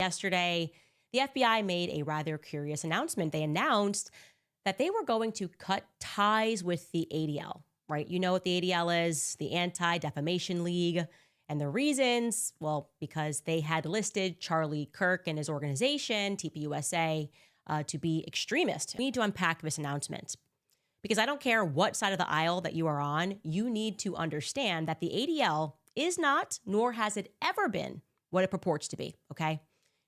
yesterday, the FBI made a rather curious announcement. They announced that they were going to cut ties with the ADL, right? You know what the ADL is, the Anti-Defamation League. And the reasons, well, because they had listed Charlie Kirk and his organization, TPUSA, to be extremist. We need to unpack this announcement because I don't care what side of the aisle that you are on, you need to understand that the ADL is not, nor has it ever been, what it purports to be, okay?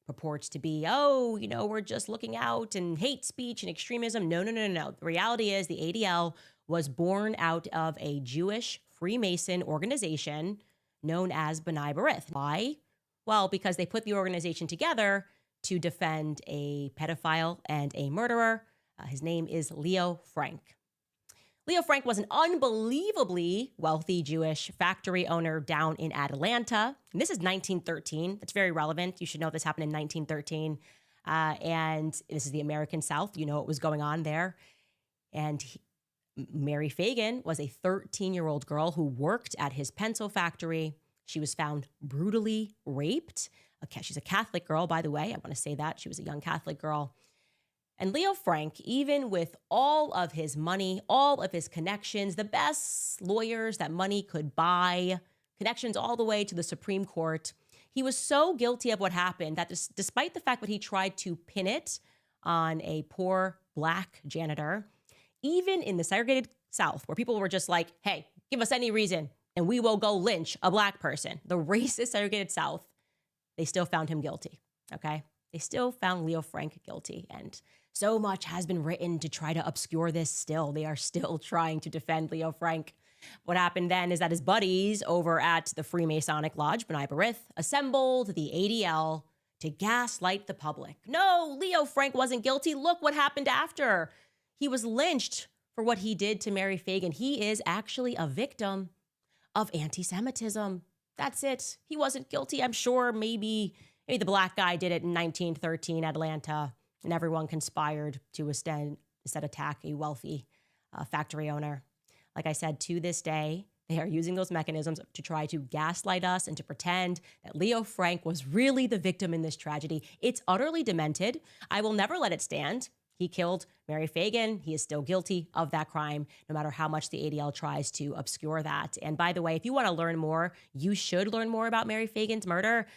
Purports to be, oh, we're just looking out and hate speech and extremism. No. The reality is the ADL was born out of a Jewish Freemason organization known as B'nai B'rith. Why? Well, because they put the organization together to defend a pedophile and a murderer. His name is Leo Frank. Leo Frank was an unbelievably wealthy Jewish factory owner down in Atlanta. And this is 1913. That's very relevant. You should know this happened in 1913. And this is the American South. You know what was going on there. And Mary Phagan was a 13-year-old girl who worked at his pencil factory. She was found brutally raped. Okay, she's a Catholic girl, by the way. I want to say that. She was a young Catholic girl. And Leo Frank, even with all of his money, all of his connections, the best lawyers that money could buy, connections all the way to the Supreme Court, he was so guilty of what happened that despite the fact that he tried to pin it on a poor Black janitor, even in the segregated South, where people were just like, hey, give us any reason and we will go lynch a Black person, the racist segregated South, they still found him guilty, okay? They still found Leo Frank guilty. And so much has been written to try to obscure this still. They are still trying to defend Leo Frank. What happened then is that his buddies over at the Freemasonic Lodge, B'nai B'rith, assembled the ADL to gaslight the public. No, Leo Frank wasn't guilty. Look what happened after. He was lynched for what he did to Mary Phagan. He is actually a victim of anti-Semitism. That's it. He wasn't guilty. I'm sure maybe the Black guy did it in 1913 Atlanta, and everyone conspired to instead attack a wealthy factory owner. Like I said, to this day, they are using those mechanisms to try to gaslight us and to pretend that Leo Frank was really the victim in this tragedy. It's utterly demented. I will never let it stand. He killed Mary Phagan. He is still guilty of that crime, no matter how much the ADL tries to obscure that. And by the way, if you want to learn more, you should learn more about Mary Phagan's murder.